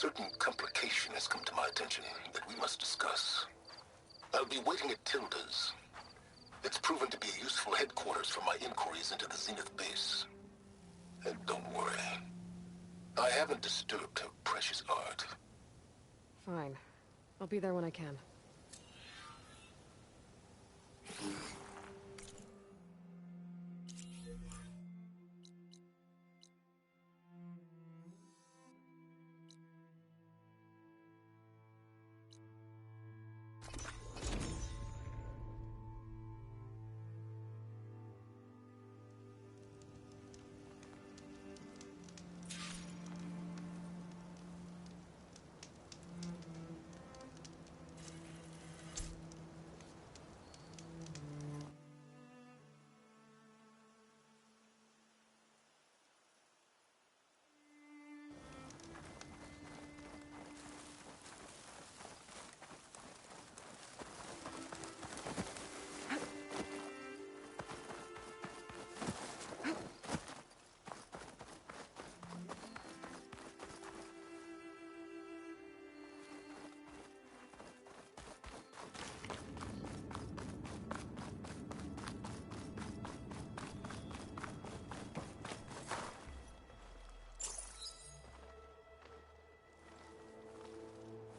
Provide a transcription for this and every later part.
certain complication has come to my attention that we must discuss. I'll be waiting at Tilda's. It's proven to be a useful headquarters for my inquiries into the Zenith base. And don't worry, I haven't disturbed her precious art. Fine. I'll be there when I can.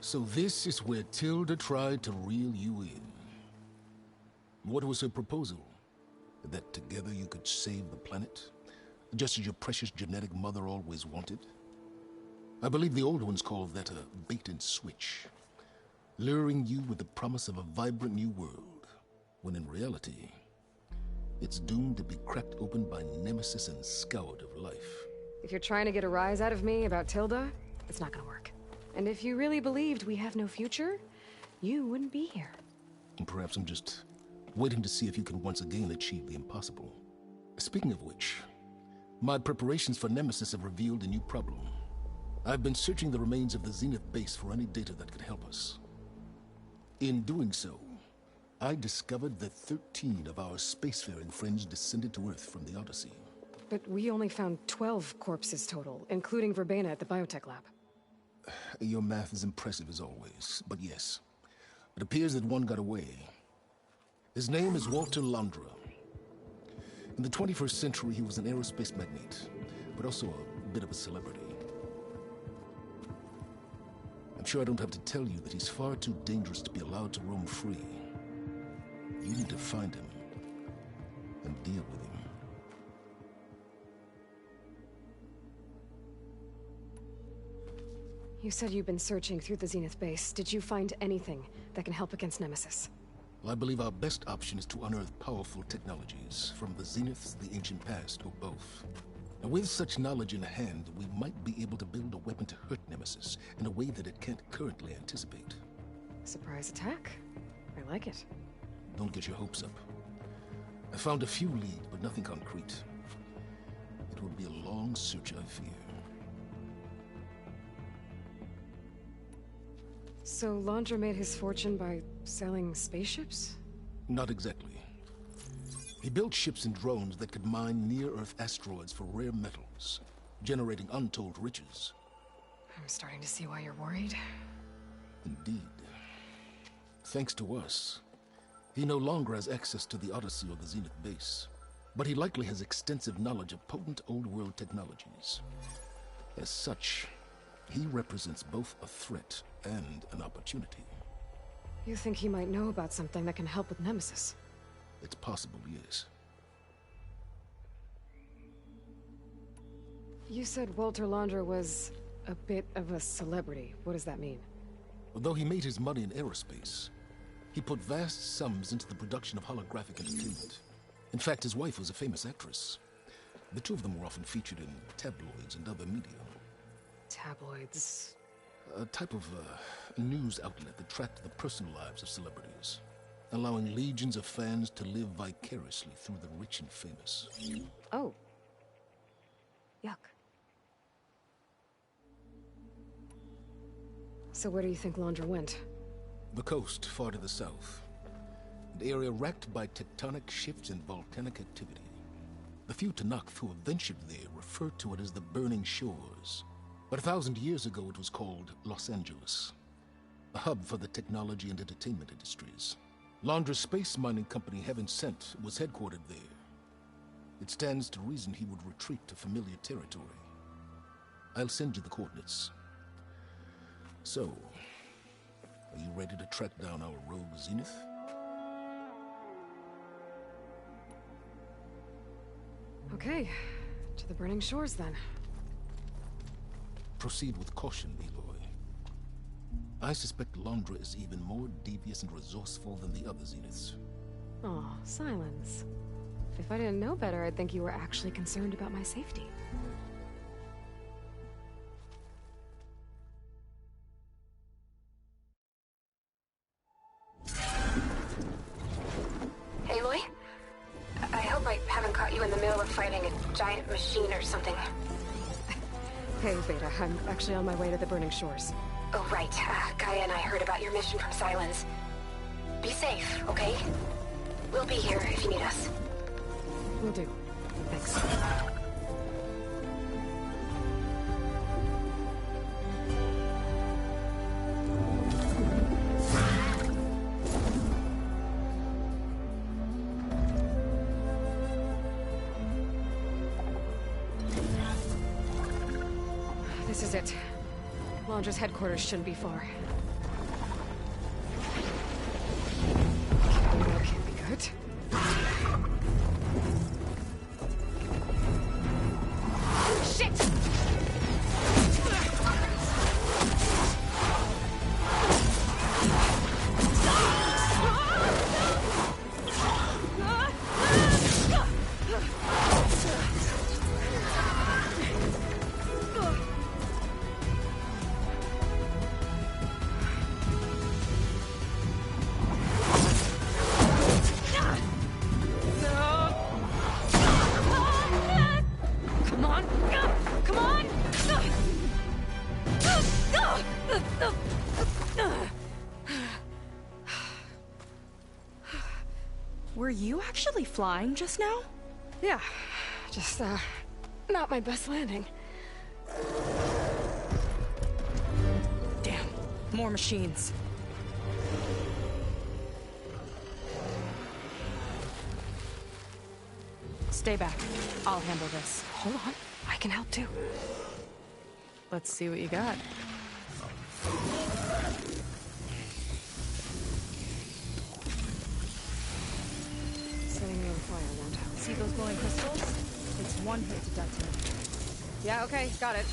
So this is where Tilda tried to reel you in. What was her proposal? That together you could save the planet? Just as your precious genetic mother always wanted? I believe the old ones called that a bait and switch. Luring you with the promise of a vibrant new world, when in reality, it's doomed to be cracked open by Nemesis and scoured of life. If you're trying to get a rise out of me about Tilda, it's not gonna work. And if you really believed we have no future, you wouldn't be here. And perhaps I'm just waiting to see if you can once again achieve the impossible. Speaking of which, my preparations for Nemesis have revealed a new problem. I've been searching the remains of the Zenith base for any data that could help us. In doing so, I discovered that 13 of our spacefaring friends descended to Earth from the Odyssey. But we only found 12 corpses total, including Verbena at the biotech lab. Your math is impressive as always, but yes. It appears that one got away. His name is Walter Londra. In the 21st century, he was an aerospace magnate, but also a bit of a celebrity. I'm sure I don't have to tell you that he's far too dangerous to be allowed to roam free. You need to find him and deal with him. You said you've been searching through the Zenith base. Did you find anything that can help against Nemesis? Well, I believe our best option is to unearth powerful technologies, from the Zeniths, the ancient past, or both. Now, with such knowledge in hand, we might be able to build a weapon to hurt Nemesis in a way that it can't currently anticipate. Surprise attack? I like it. Don't get your hopes up. I found a few leads, but nothing concrete. It will be a long search, I fear. So Londra made his fortune by selling spaceships? Not exactly. He built ships and drones that could mine near-Earth asteroids for rare metals, generating untold riches. I'm starting to see why you're worried. Indeed. Thanks to us, he no longer has access to the Odyssey or the Zenith base, but he likely has extensive knowledge of potent old-world technologies. As such, he represents both a threat and an opportunity. You think he might know about something that can help with Nemesis? It's possible, yes. You said Walter Londra was a bit of a celebrity. What does that mean? Although he made his money in aerospace, he put vast sums into the production of holographic entertainment. In fact, his wife was a famous actress. The two of them were often featured in tabloids and other media. Tabloids? A type of news outlet that tracked the personal lives of celebrities, allowing legions of fans to live vicariously through the rich and famous. Oh. Yuck. So where do you think Londra went? The coast, far to the south. An area racked by tectonic shifts and volcanic activity. The few Tanakh who have ventured there refer to it as the Burning Shores. But 1,000 years ago, it was called Los Angeles, a hub for the technology and entertainment industries. Laundra's space mining company, Heaven Sent, was headquartered there. It stands to reason he would retreat to familiar territory. I'll send you the coordinates. So, are you ready to track down our rogue Zenith? Okay, to the burning shores then. Proceed with caution, Aloy. I suspect Laundra is even more devious and resourceful than the other Zeniths. Aw, Silence. If I didn't know better, I'd think you were actually concerned about my safety. Aloy? I hope I haven't caught you in the middle of fighting a giant machine or something. Hey, Beta, I'm actually on my way to the burning shores. Oh, right. Gaia and I heard about your mission from Silence. Be safe, okay? We'll be here if you need us. Will do. Thanks. This is it. Laundra's headquarters shouldn't be far. That can't be good. Shit! Were you actually flying just now? Yeah, just, not my best landing. Damn, more machines. Stay back. I'll handle this. Hold on, I can help too. Let's see what you got. Setting me on fire downtown. See those glowing crystals? It's one hit to detonate. Yeah, okay, got it.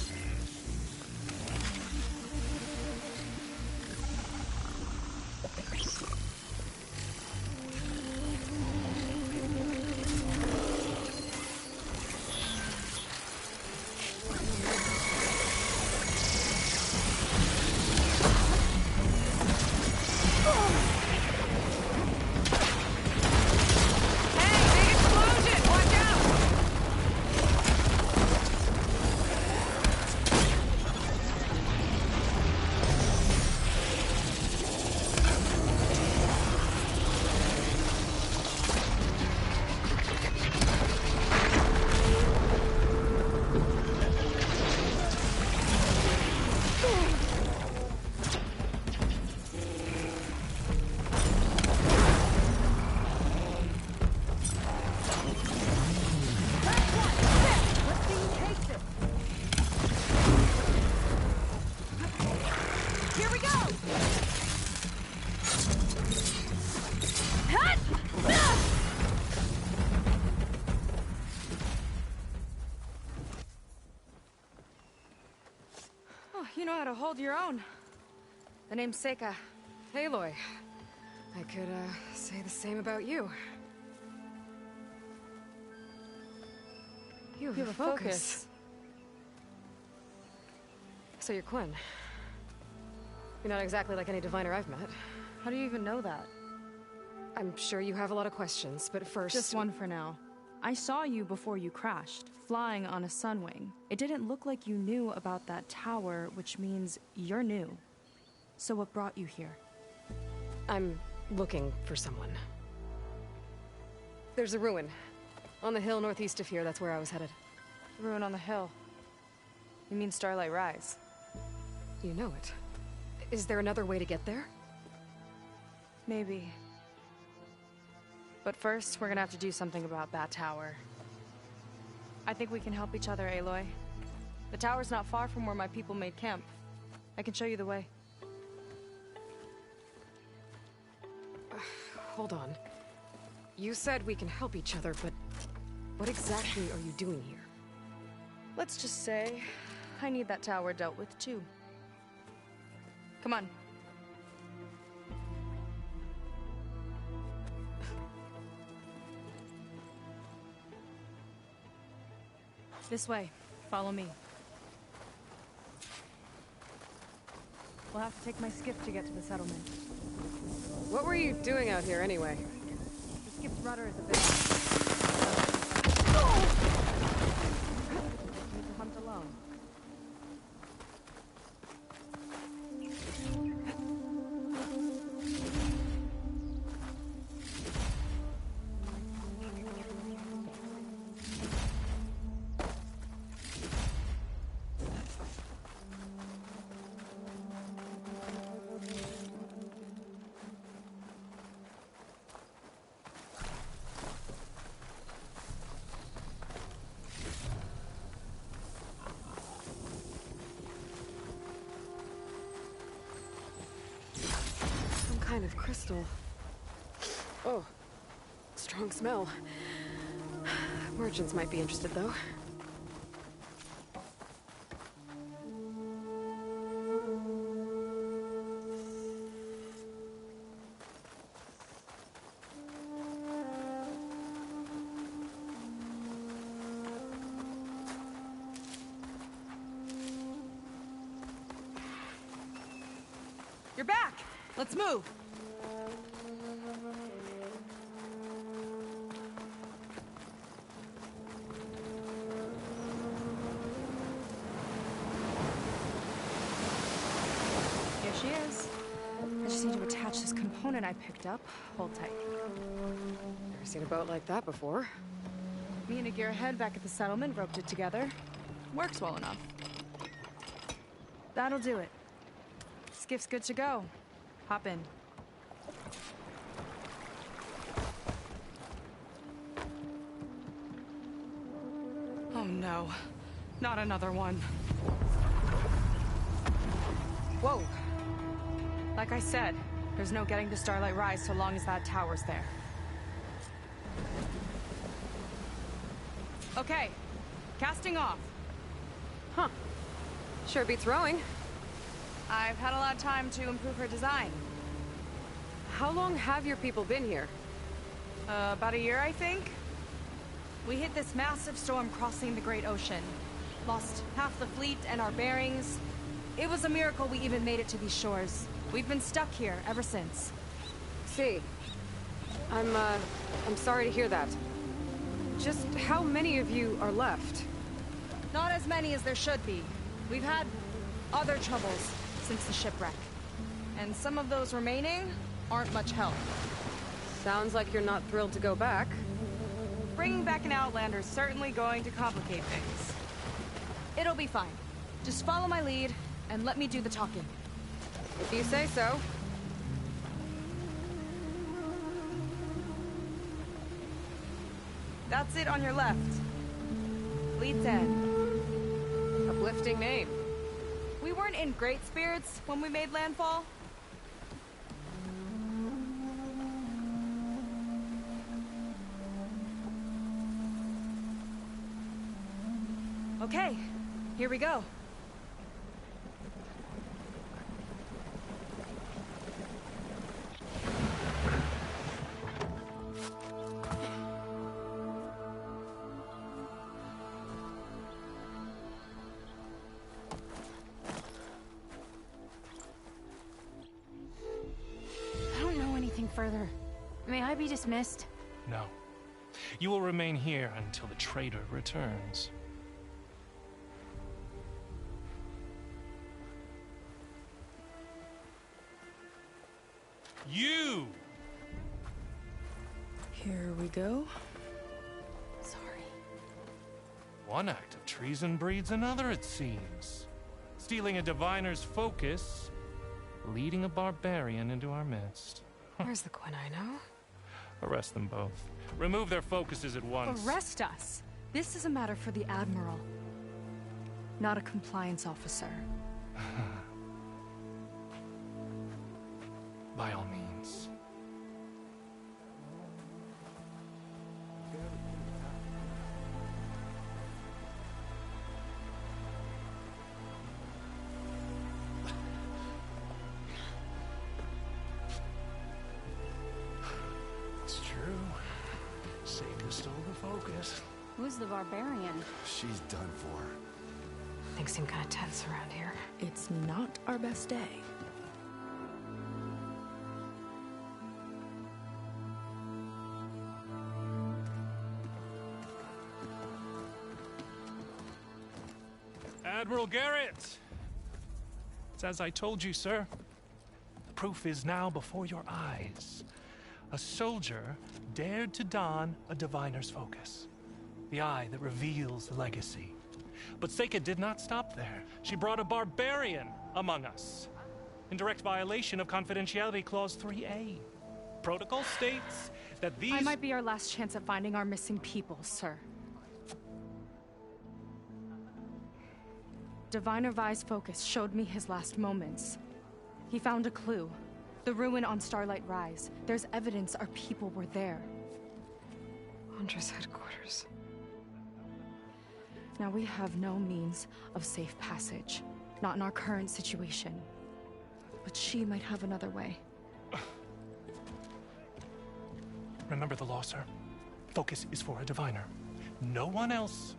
You know how to hold your own. The name's Seika. Aloy. I could, say the same about you. You have a focus. So you're Quinn. You're not exactly like any diviner I've met. How do you even know that? I'm sure you have a lot of questions, but first... Just one for now. I saw you before you crashed, flying on a sunwing. It didn't look like you knew about that tower, which means you're new. So what brought you here? I'm looking for someone. There's a ruin. On the hill northeast of here, that's where I was headed. Ruin on the hill. You mean Starlight Rise? You know it. Is there another way to get there? Maybe. But first, we're gonna have to do something about that tower. I think we can help each other, Aloy. The tower's not far from where my people made camp. I can show you the way. Hold on. You said we can help each other, but what exactly are you doing here? Let's just say, I need that tower dealt with too. Come on. This way. Follow me. We'll have to take my skiff to get to the settlement. What were you doing out here anyway? The skiff's rudder is a bit off. Need to hunt alone. Kind of crystal. Oh, strong smell. Merchants might be interested, though. You're back! Let's move! Here she is. I just need to attach this component I picked up. Hold tight. Never seen a boat like that before. Me and a gearhead back at the settlement roped it together. Works well enough. That'll do it. Skiff's good to go. Hop in. Oh no. Not another one. Whoa. Like I said, there's no getting to Starlight Rise so long as that tower's there. Okay. Casting off. Huh. Sure beats rowing. I've had a lot of time to improve her design. How long have your people been here? About a year, I think. We hit this massive storm crossing the Great Ocean. Lost half the fleet and our bearings. It was a miracle we even made it to these shores. We've been stuck here ever since. See. I'm sorry to hear that. Just how many of you are left? Not as many as there should be. We've had other troubles since the shipwreck. And some of those remaining aren't much help. Sounds like you're not thrilled to go back. Bringing back an Outlander's certainly going to complicate things. It'll be fine. Just follow my lead and let me do the talking. If you say so. That's it on your left. Lead's End. Uplifting name. We weren't in great spirits when we made landfall. Okay, here we go. I don't know anything further. May I be dismissed? No. You will remain here until the traitor returns. You! Here we go. Sorry. One act of treason breeds another, it seems. Stealing a diviner's focus, leading a barbarian into our midst. Where's the Quinino? Arrest them both. Remove their focuses at once. Arrest us? This is a matter for the Admiral, not a compliance officer. By all means. It's true. Seika stole the focus. Who's the barbarian? She's done for. Things seem kind of tense around here. It's not our best day. Admiral Garrett! It's as I told you, sir. The proof is now before your eyes. A soldier dared to don a diviner's focus. The eye that reveals legacy. But Seika did not stop there. She brought a barbarian among us. In direct violation of Confidentiality Clause 3A. Protocol states that these... I might be our last chance at finding our missing people, sir. Diviner Vi's focus showed me his last moments. He found a clue. The ruin on Starlight Rise. There's evidence our people were there. Huntress headquarters. Now we have no means of safe passage. Not in our current situation. But she might have another way. Remember the law, sir. Focus is for a diviner. No one else.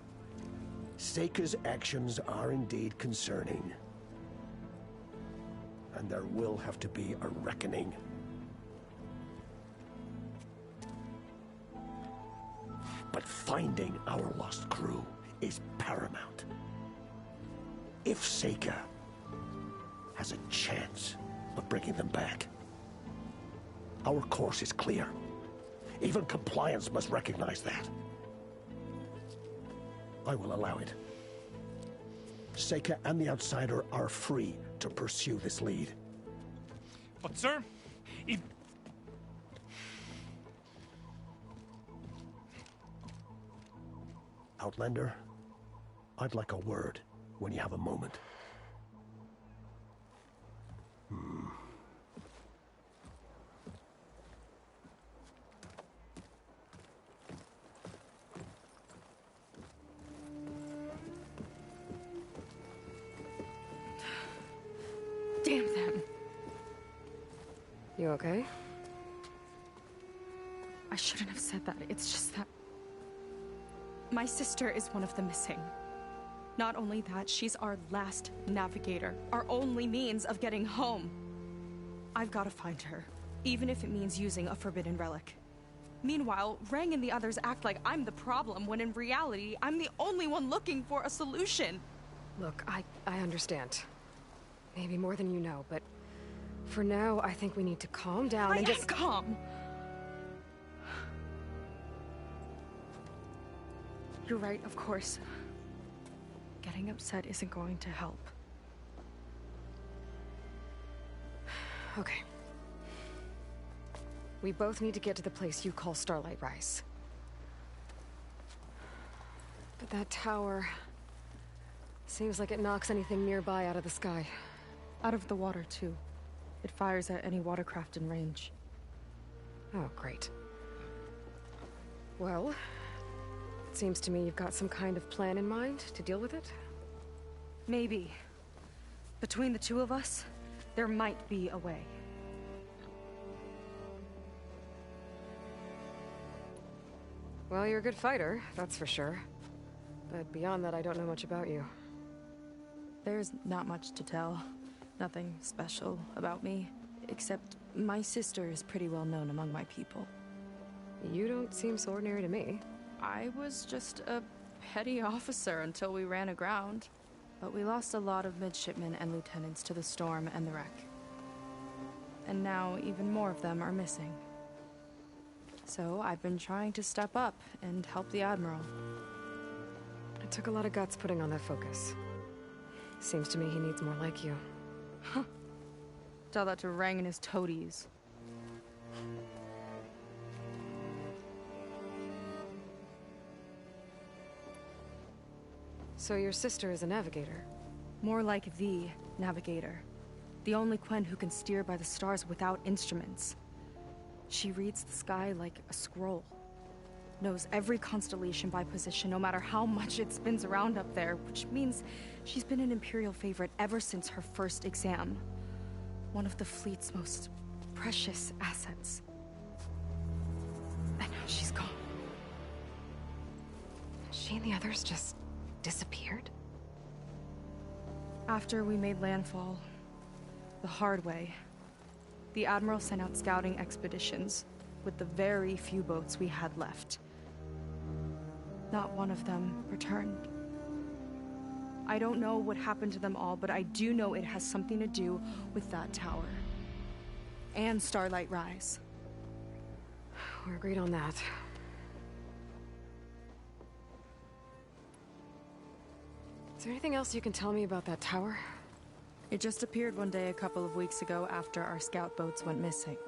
Seika's actions are indeed concerning. And there will have to be a reckoning. But finding our lost crew is paramount. If Seika has a chance of bringing them back, our course is clear. Even compliance must recognize that. I will allow it. Seika and the Outsider are free to pursue this lead. But, sir, if... Outlander, I'd like a word when you have a moment. Damn them. You okay? I shouldn't have said that. It's just that... my sister is one of the missing. Not only that, she's our last navigator. Our only means of getting home. I've got to find her. Even if it means using a forbidden relic. Meanwhile, Rang and the others act like I'm the problem, when in reality, I'm the only one looking for a solution. Look, I understand. Maybe more than you know, but for now, I think we need to calm down and just... calm! You're right, of course. Getting upset isn't going to help. Okay. We both need to get to the place you call Starlight Rise. But that tower... seems like it knocks anything nearby out of the sky. Out of the water, too. It fires at any watercraft in range. Oh, great. Well, it seems to me you've got some kind of plan in mind to deal with it. Maybe. Between the two of us, there might be a way. Well, you're a good fighter, that's for sure. But beyond that, I don't know much about you. There's not much to tell. Nothing special about me, except my sister is pretty well known among my people. You don't seem so ordinary to me. I was just a petty officer until we ran aground. But we lost a lot of midshipmen and lieutenants to the storm and the wreck. And now even more of them are missing. So I've been trying to step up and help the Admiral. Took a lot of guts putting on that focus. Seems to me he needs more like you. Huh. Tell that to Rang and his toadies. So your sister is a navigator? More like the navigator. The only Quen who can steer by the stars without instruments. She reads the sky like a scroll. Knows every constellation by position, no matter how much it spins around up there, which means she's been an Imperial favorite ever since her first exam. One of the fleet's most precious assets. And now she's gone. She and the others just disappeared? After we made landfall, the hard way, the Admiral sent out scouting expeditions with the very few boats we had left. Not one of them returned. I don't know what happened to them all, but I do know it has something to do with that tower. And Starlight Rise. We're agreed on that. Is there anything else you can tell me about that tower? It just appeared one day a couple of weeks ago after our scout boats went missing.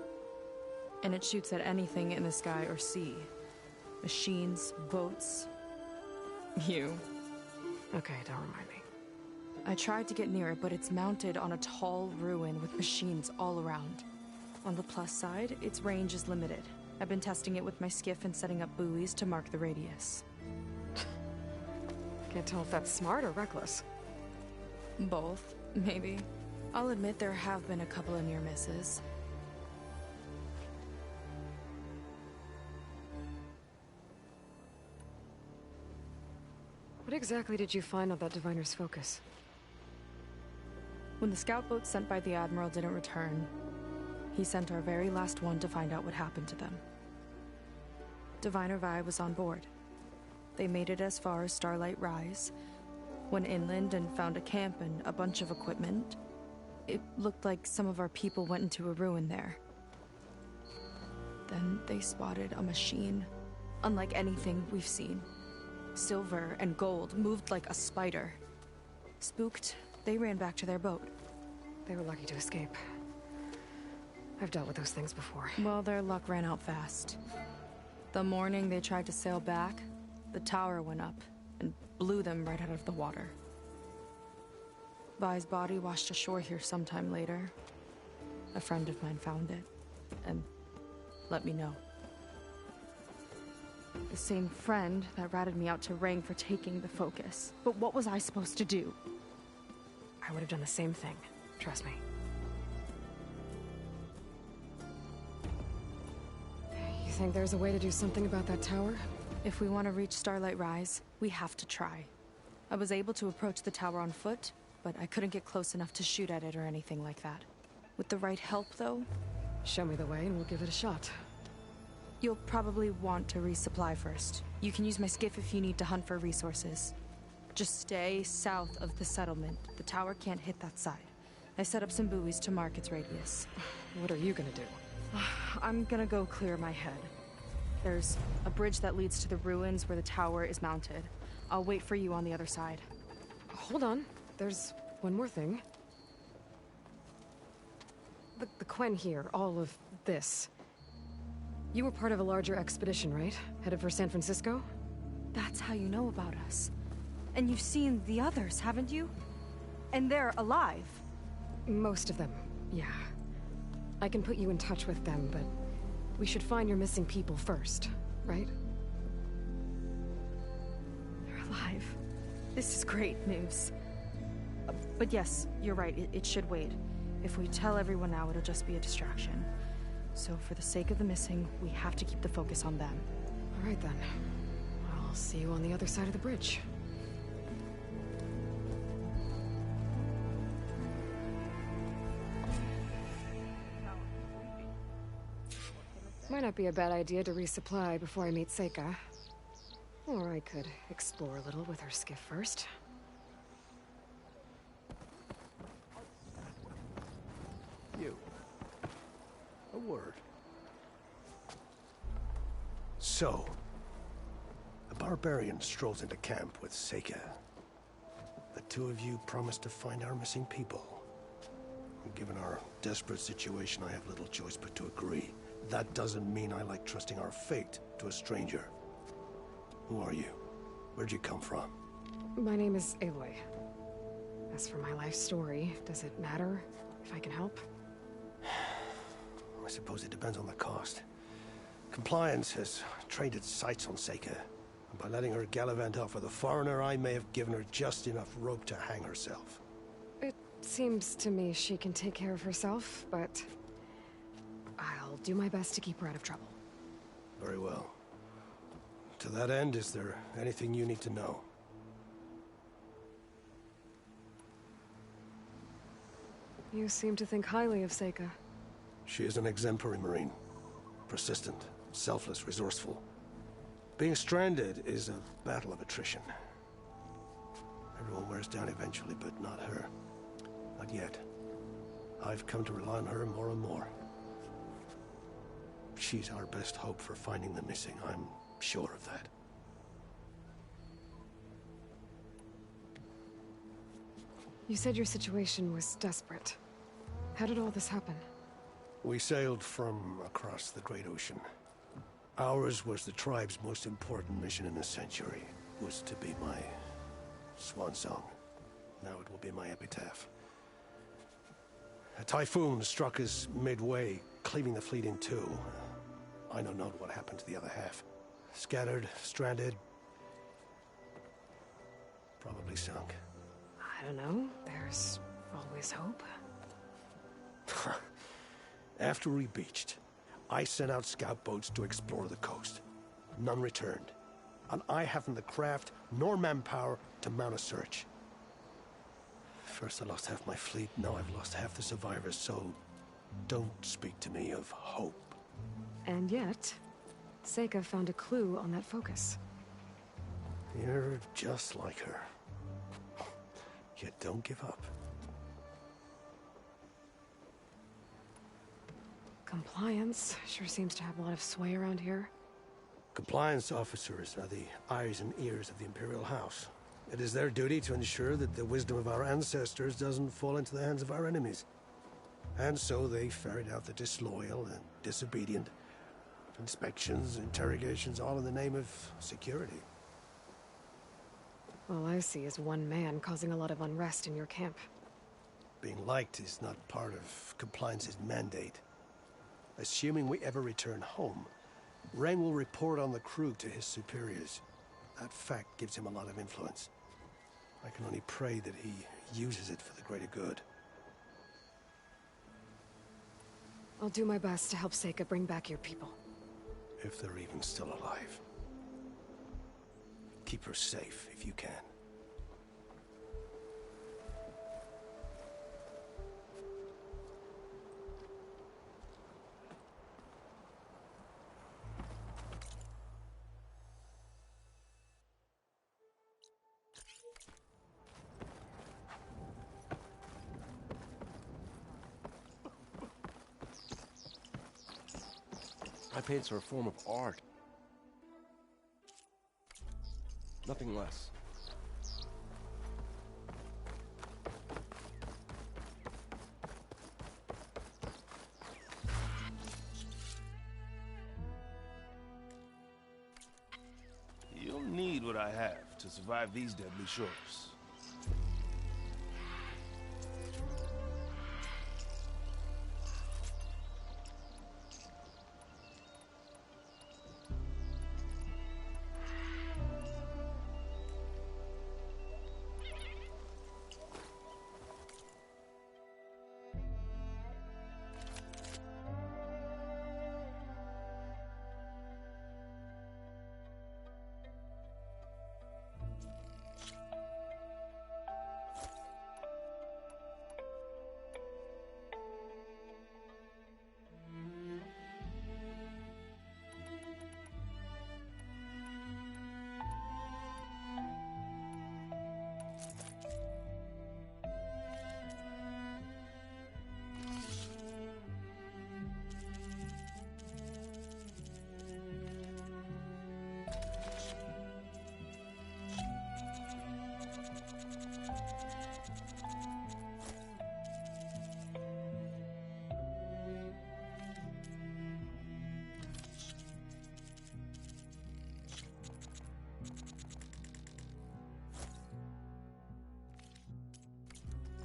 And it shoots at anything in the sky or sea. Machines, boats. You. Okay, don't remind me. I tried to get near it, but it's mounted on a tall ruin with machines all around. On the plus side, its range is limited. I've been testing it with my skiff and setting up buoys to mark the radius. Can't tell if that's smart or reckless. Both, maybe. I'll admit there have been a couple of near misses. What exactly did you find on that diviner's focus? When the scout boat sent by the Admiral didn't return, he sent our very last one to find out what happened to them. Diviner Vi was on board. They made it as far as Starlight Rise, went inland and found a camp and a bunch of equipment. It looked like some of our people went into a ruin there. Then they spotted a machine, unlike anything we've seen. Silver and gold, moved like a spider. Spooked, they ran back to their boat. They were lucky to escape. I've dealt with those things before. Well, their luck ran out fast. The morning they tried to sail back, the tower went up and blew them right out of the water. Vi's body washed ashore here sometime later. A friend of mine found it and let me know. The same friend that ratted me out to Rang for taking the focus. But what was I supposed to do? I would have done the same thing. Trust me. You think there's a way to do something about that tower? If we want to reach Starlight Rise, we have to try. I was able to approach the tower on foot, but I couldn't get close enough to shoot at it or anything like that. With the right help, though... Show me the way and we'll give it a shot. You'll probably want to resupply first. You can use my skiff if you need to hunt for resources. Just stay south of the settlement. The tower can't hit that side. I set up some buoys to mark its radius. What are you gonna do? I'm gonna go clear my head. There's a bridge that leads to the ruins where the tower is mounted. I'll wait for you on the other side. Hold on. There's one more thing. The Quen here, all of this. You were part of a larger expedition, right? Headed for San Francisco? That's how you know about us. And you've seen the others, haven't you? And they're alive. Most of them, yeah. I can put you in touch with them, but we should find your missing people first, right? They're alive. This is great news. But yes, you're right, it should wait. If we tell everyone now, it'll just be a distraction. So for the sake of the missing, we have to keep the focus on them. All right then. I'll see you on the other side of the bridge. Might not be a bad idea to resupply before I meet Seika. Or I could explore a little with her skiff first. You. A word. So, barbarian strolls into camp with Seika. The two of you promised to find our missing people. And given our desperate situation, I have little choice but to agree. That doesn't mean I like trusting our fate to a stranger. Who are you? Where'd you come from? My name is Aloy. As for my life story, does it matter if I can help? I suppose it depends on the cost. Compliance has trained its sights on Seika. And by letting her gallivant off with a foreigner, I may have given her just enough rope to hang herself. It seems to me she can take care of herself, but I'll do my best to keep her out of trouble. Very well. To that end, is there anything you need to know? You seem to think highly of Seika. She is an exemplary Marine. Persistent, selfless, resourceful. Being stranded is a battle of attrition. Everyone wears down eventually, but not her. Not yet. I've come to rely on her more and more. She's our best hope for finding the missing, I'm sure of that. You said your situation was desperate. How did all this happen? We sailed from across the Great Ocean. Ours was the tribe's most important mission in a century. It was to be my swan song. Now it will be my epitaph. A typhoon struck us midway, cleaving the fleet in two. I know not what happened to the other half. Scattered, stranded, probably sunk. I don't know. There's always hope. After we beached, I sent out scout boats to explore the coast. None returned. And I haven't the craft nor manpower to mount a search. First I lost half my fleet, now I've lost half the survivors, so don't speak to me of hope. And yet, Seika found a clue on that focus. You're just like her. Yet don't give up. Compliance sure seems to have a lot of sway around here. Compliance officers are the eyes and ears of the Imperial House. It is their duty to ensure that the wisdom of our ancestors doesn't fall into the hands of our enemies. And so they ferret out the disloyal and disobedient. Inspections, interrogations, all in the name of security. All I see is one man causing a lot of unrest in your camp. Being liked is not part of Compliance's mandate. Assuming we ever return home, Ren will report on the crew to his superiors. That fact gives him a lot of influence. I can only pray that he uses it for the greater good. I'll do my best to help Seika bring back your people. If they're even still alive. Keep her safe if you can. My paints are a form of art. Nothing less. You'll need what I have to survive these deadly shores.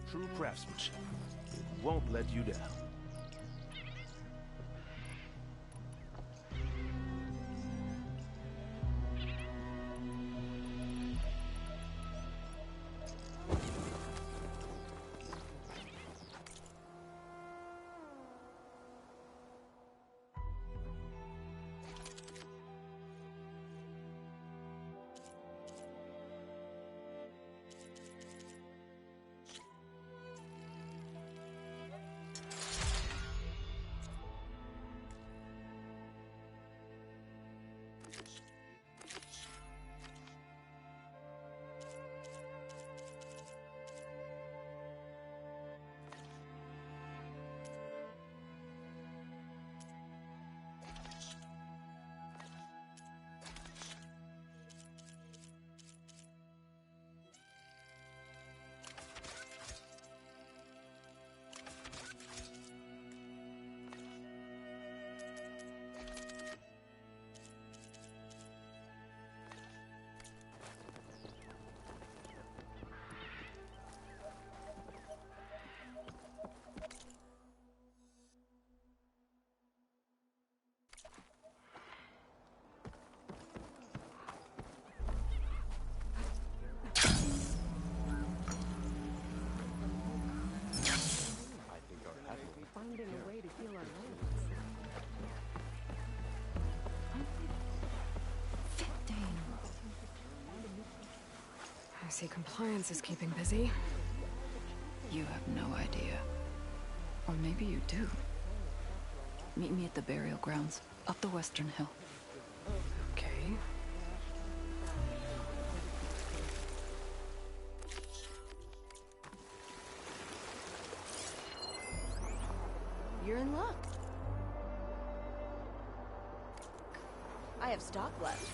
True craftsmanship. It won't let you down. Finding a way to heal our wounds. I see compliance is keeping busy. You have no idea. Or maybe you do. Meet me at the burial grounds, up the western hill. Okay. You're in luck. I have stock left.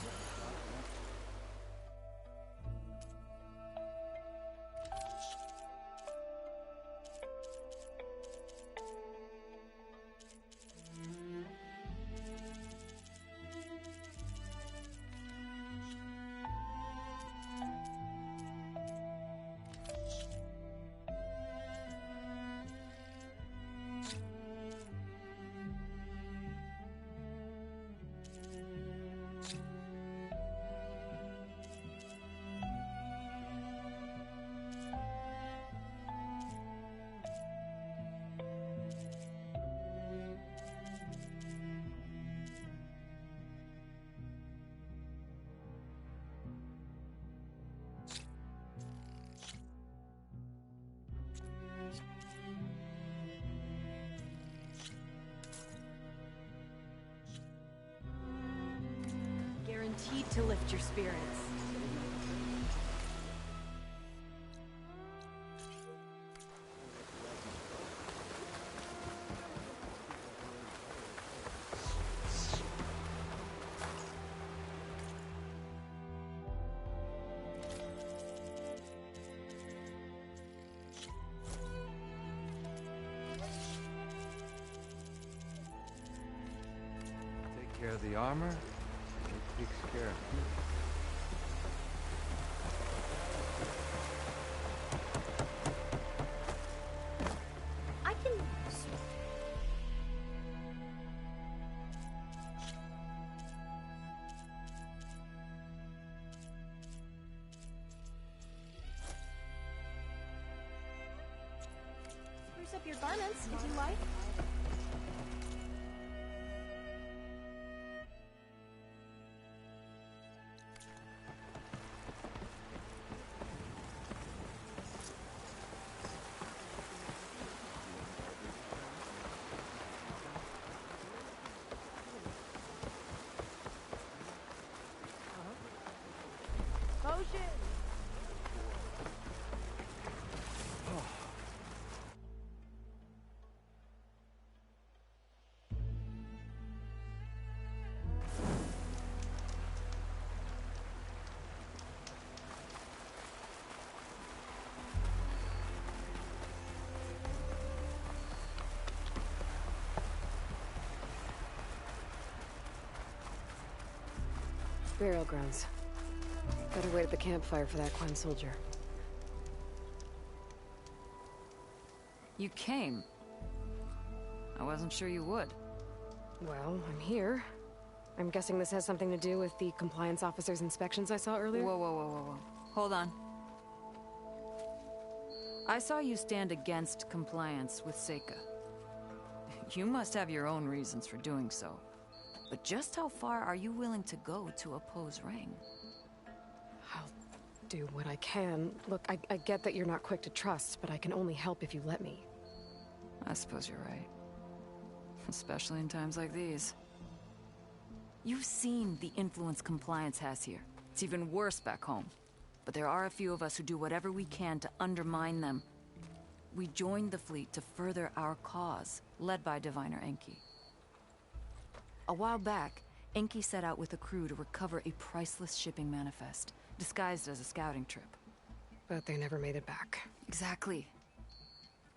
Guaranteed to lift your spirits. Take care of the armor. It takes care of you. I can... Spruce up your garments if you like. Motion! Burial grounds. Better wait at the campfire for that Quen soldier. You came. I wasn't sure you would. Well, I'm here. I'm guessing this has something to do with the compliance officer's inspections I saw earlier? Whoa. Hold on. I saw you stand against compliance with Seika. You must have your own reasons for doing so. But just how far are you willing to go to oppose Rang? I'll do what I can. Look, I get that you're not quick to trust, but I can only help if you let me. I suppose you're right. Especially in times like these. You've seen the influence compliance has here. It's even worse back home. But there are a few of us who do whatever we can to undermine them. We joined the fleet to further our cause, led by Diviner Enki. A while back, Enki set out with a crew to recover a priceless shipping manifest, disguised as a scouting trip. But they never made it back. Exactly.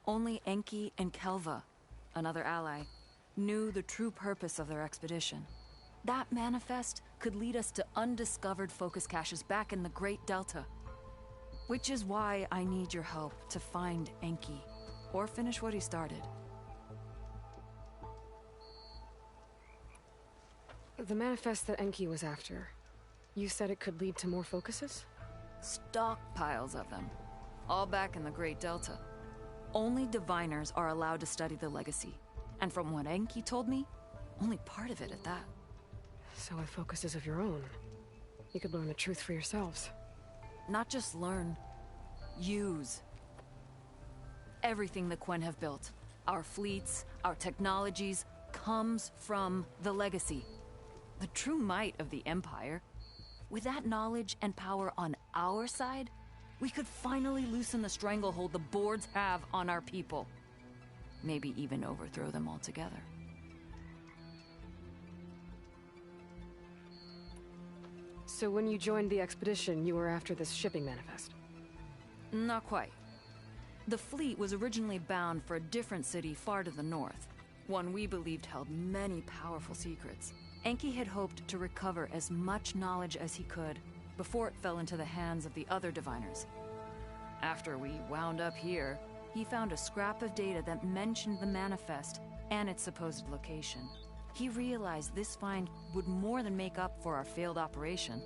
Only Enki and Kelva, another ally, knew the true purpose of their expedition. That manifest could lead us to undiscovered focus caches back in the Great Delta. Which is why I need your help to find Enki, or finish what he started. The manifest that Enki was after, you said it could lead to more focuses? Stockpiles of them, all back in the Great Delta. Only diviners are allowed to study the legacy, and from what Enki told me, only part of it at that. So with focuses of your own, you could learn the truth for yourselves. Not just learn, use. Everything the Quen have built, our fleets, our technologies, comes from the legacy. The true might of the Empire. With that knowledge and power on our side, we could finally loosen the stranglehold the boards have on our people. Maybe even overthrow them altogether. So when you joined the expedition, you were after this shipping manifest? Not quite. The fleet was originally bound for a different city far to the north, one we believed held many powerful secrets. Enki had hoped to recover as much knowledge as he could before it fell into the hands of the other diviners. After we wound up here, he found a scrap of data that mentioned the manifest and its supposed location. He realized this find would more than make up for our failed operation.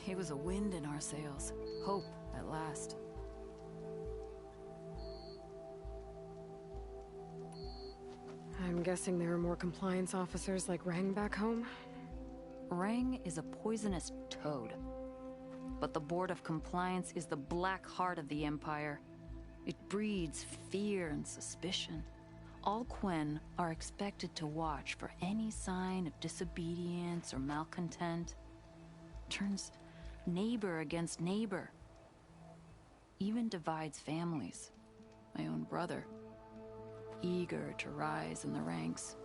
It was a wind in our sails. Hope, at last. I'm guessing there are more compliance officers like Rang back home? Rang is a poisonous toad. But the Board of Compliance is the black heart of the Empire. It breeds fear and suspicion. All Quen are expected to watch for any sign of disobedience or malcontent. Turns neighbor against neighbor. Even divides families. My own brother, eager to rise in the ranks,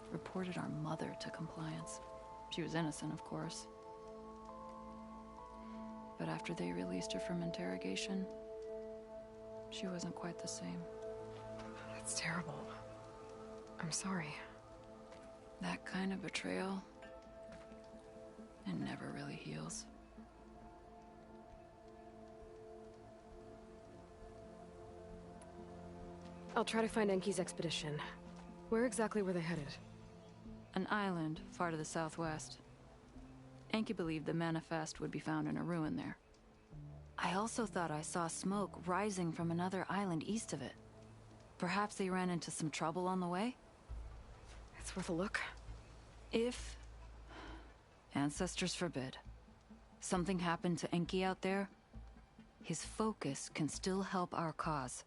reported our mother to compliance. She was innocent, of course. But after they released her from interrogation, she wasn't quite the same. That's terrible. I'm sorry. That kind of betrayal, it never really heals. I'll try to find Enki's expedition. Where exactly were they headed? An island far to the southwest. Enki believed the manifest would be found in a ruin there. I also thought I saw smoke rising from another island east of it. Perhaps they ran into some trouble on the way? It's worth a look. If... ancestors forbid. Something happened to Enki out there, his focus can still help our cause.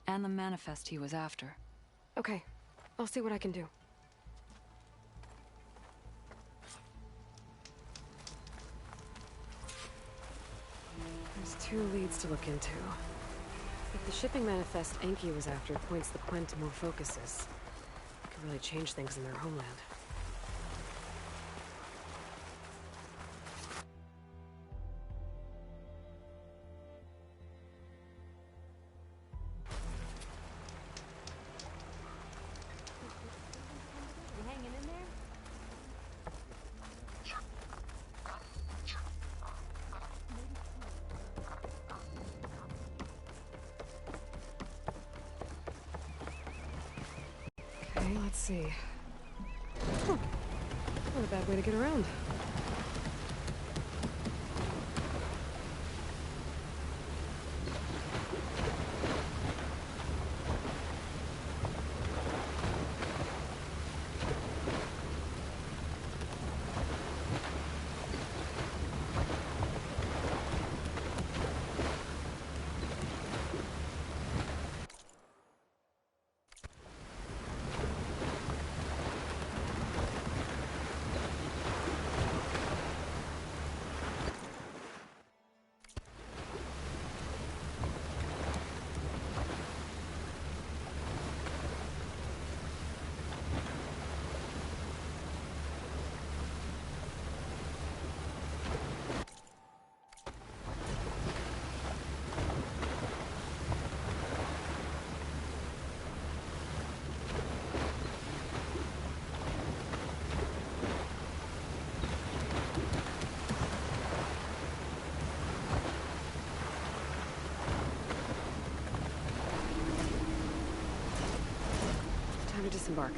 And the manifest he was after. Okay. I'll see what I can do. There's 2 leads to look into. If the shipping manifest Enki was after points the Quen to more focuses, it could really change things in their homeland. You hanging in there? Okay, let's see. Huh. Not a bad way to get around. Time to disembark.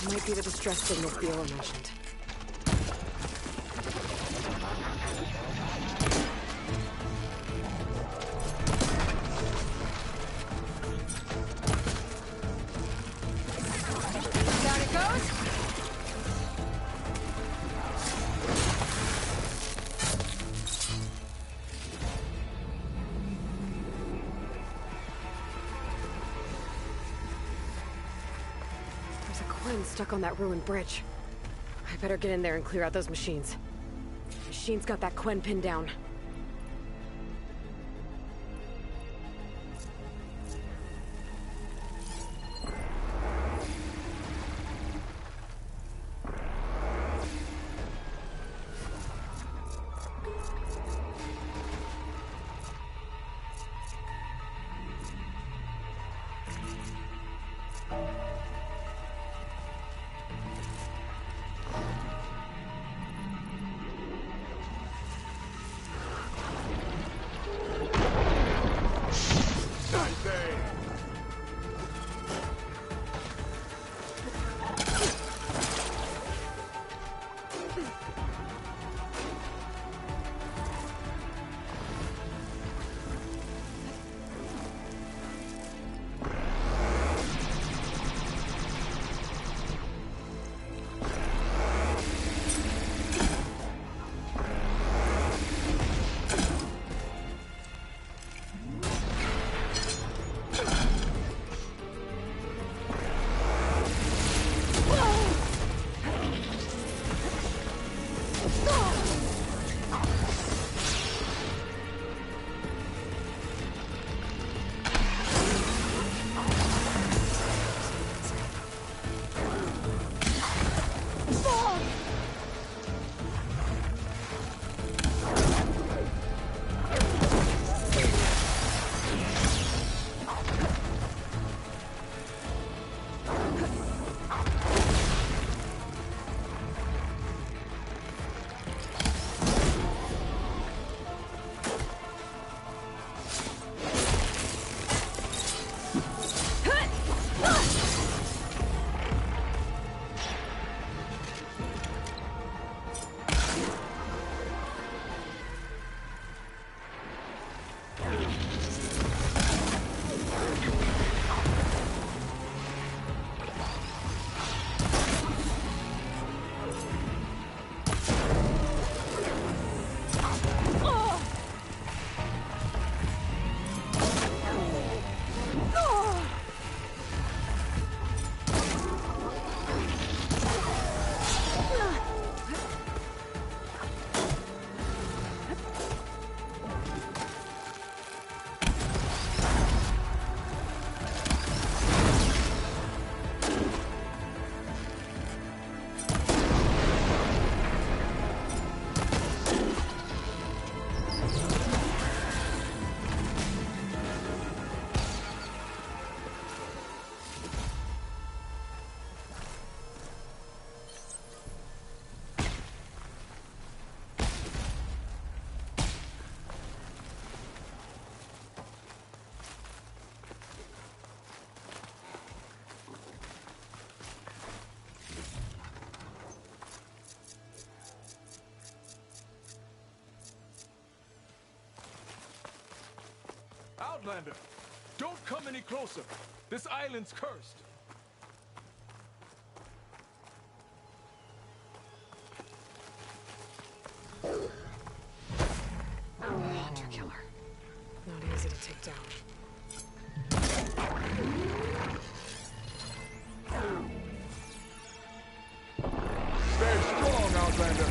Might be the distress signal Fiora mentioned. Down it goes. There's a Quen stuck on that ruined bridge. I better get in there and clear out those machines. The machine's got that Quen pinned down. Outlander! Don't come any closer! This island's cursed! Hunter killer. Not easy to take down. Stay strong, Outlander!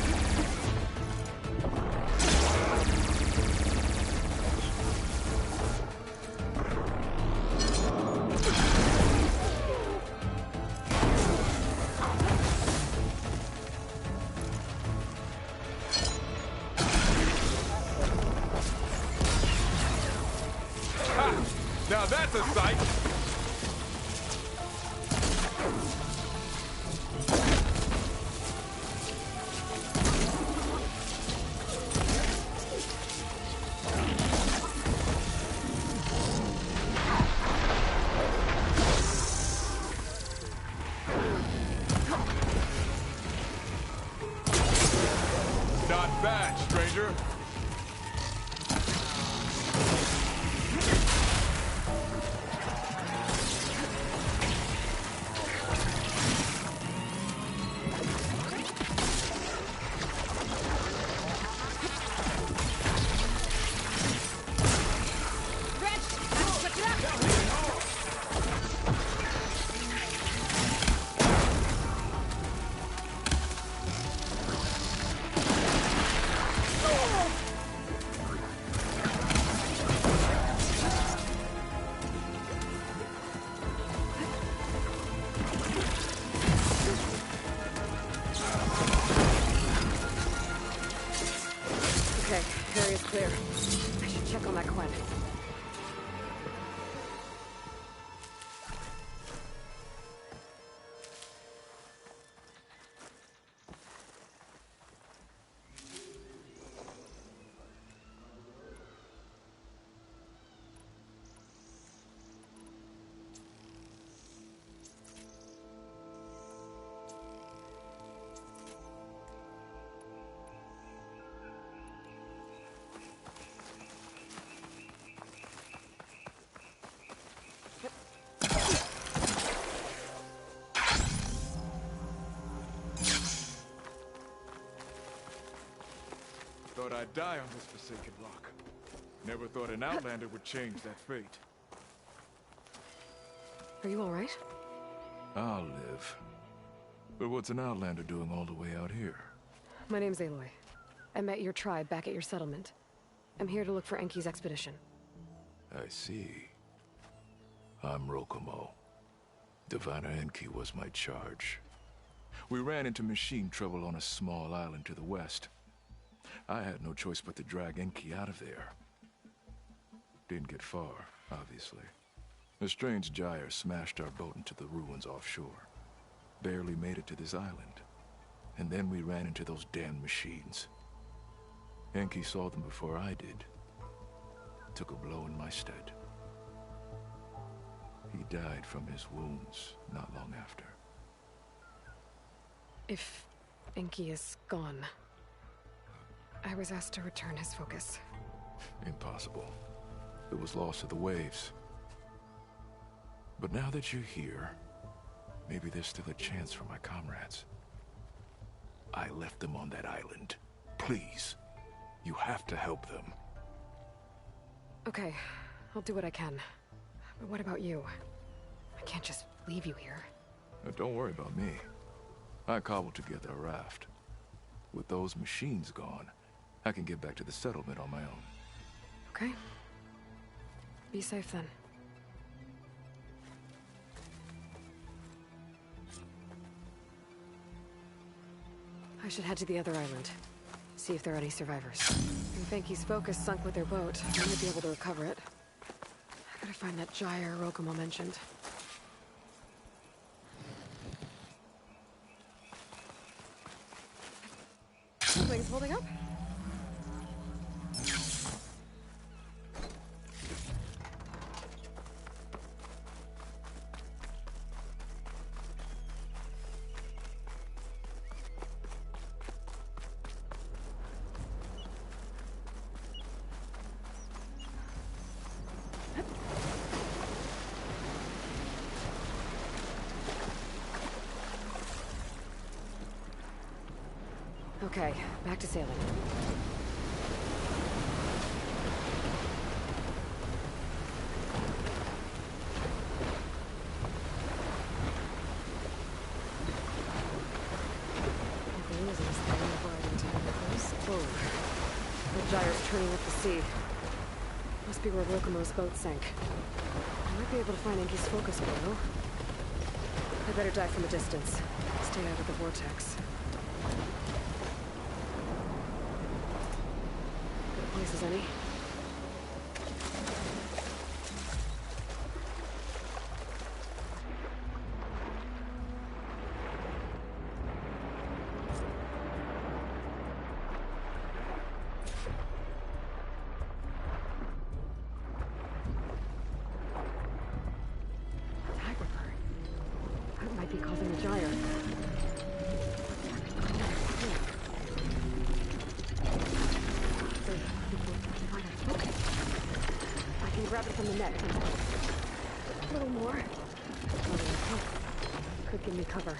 Now that's a sight! Not bad, stranger. Okay, area's clear. I should check on that Quen. Thought I'd die on this forsaken rock. Never thought an Outlander would change that fate. Are you all right? I'll live. But what's an Outlander doing all the way out here? My name's Aloy. I met your tribe back at your settlement. I'm here to look for Enki's expedition. I see. I'm Rokomo. Diviner Enki was my charge. We ran into machine trouble on a small island to the west. I had no choice but to drag Enki out of there. Didn't get far, obviously. A strange gyre smashed our boat into the ruins offshore. Barely made it to this island. And then we ran into those damn machines. Enki saw them before I did. Took a blow in my stead. He died from his wounds not long after. If Enki is gone, I was asked to return his focus. Impossible. It was lost to the waves. But now that you're here, maybe there's still a chance for my comrades. I left them on that island. Please, you have to help them. Okay, I'll do what I can. But what about you? I can't just leave you here. Don't worry about me. I cobbled together a raft. With those machines gone, I can get back to the settlement on my own. Okay. Be safe then. I should head to the other island. See if there are any survivors. If Enki's focus sunk with their boat, I might be able to recover it. I gotta find that gyre Rokomo mentioned. Things holding up? Okay, back to sailing. Whoa. The gyre's turning up the sea. Must be where Rokomo's boat sank. I might be able to find Enki's focus below. I better dive from a distance. Stay out of the vortex. Good place as any. Be causing a gyre. Okay. I can grab it from the neck. A little more. Could give me cover.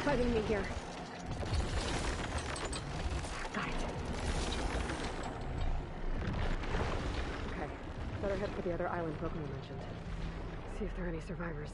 Fighting me here. Got it. Okay. Better head for the other island Rokomo mentioned. See if there are any survivors.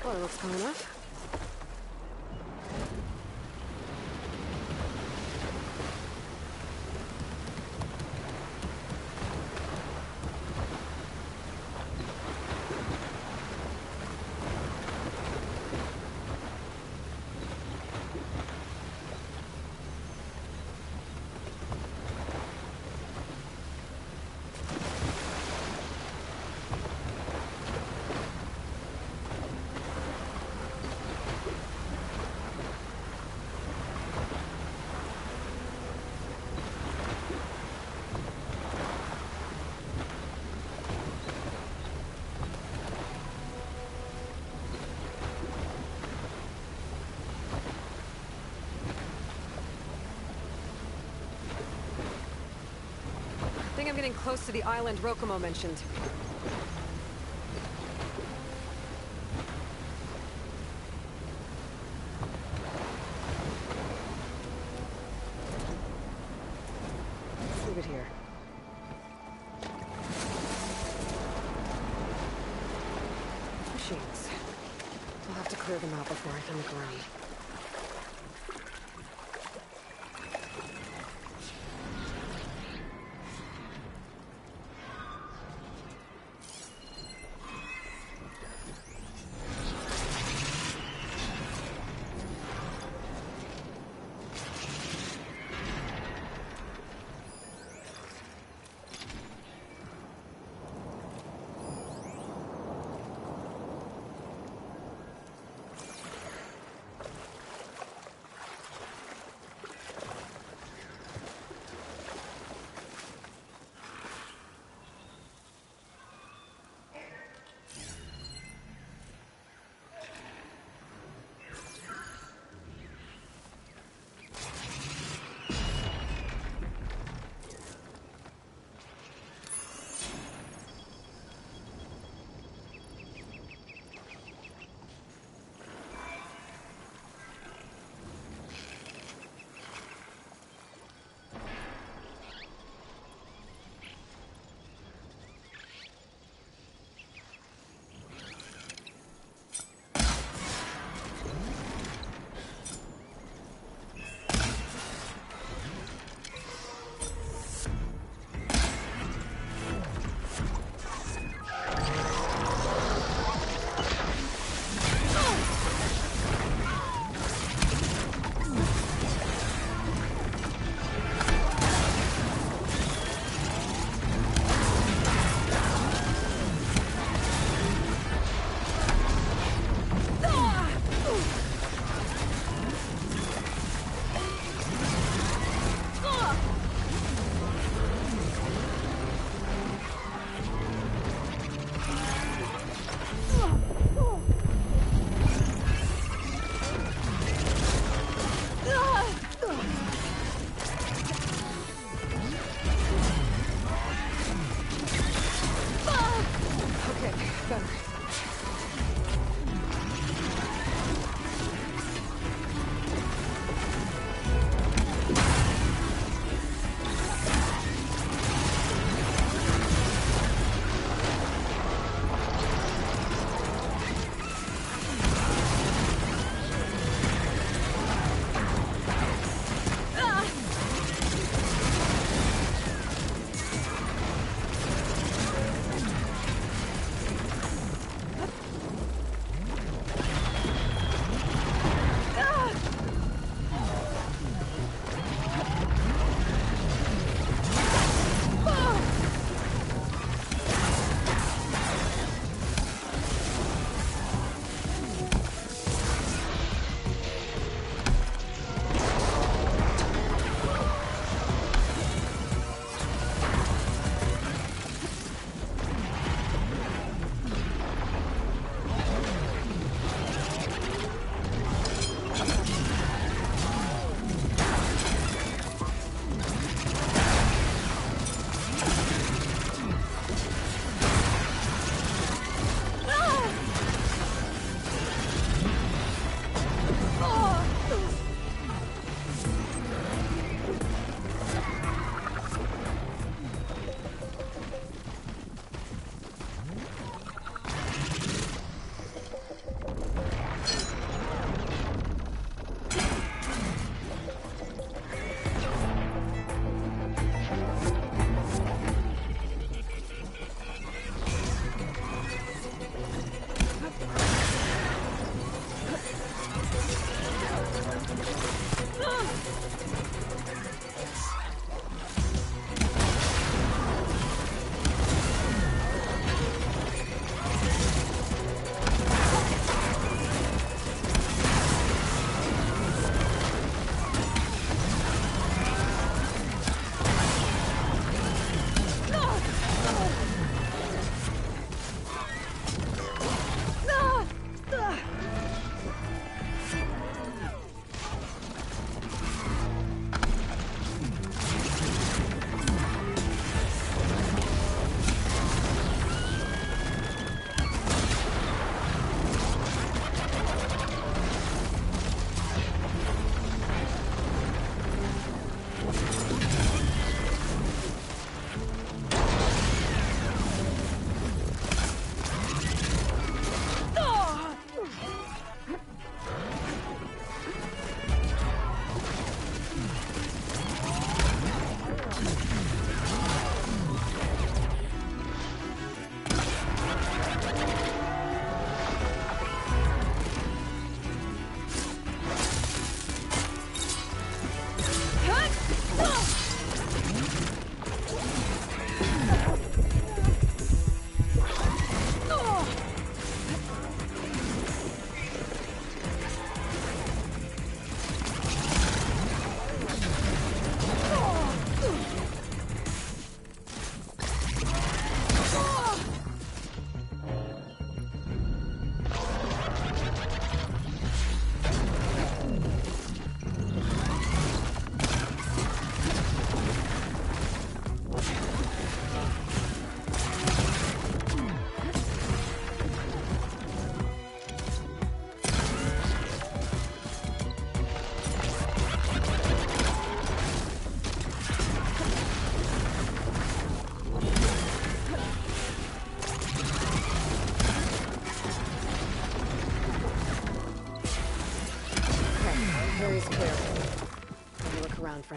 Well, it looks calm enough. I think I'm getting close to the island Rokomo mentioned. Let's leave it here. Machines. I'll have to clear them out before I can look around.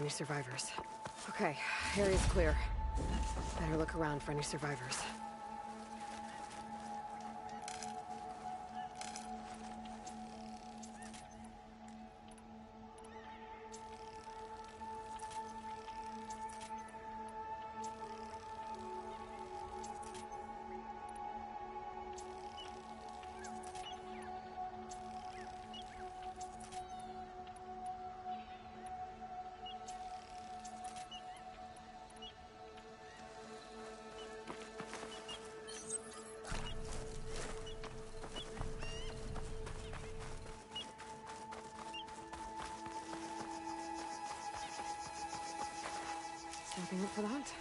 any survivors. Okay, area's clear. Better look around for any survivors. Nothing up for that?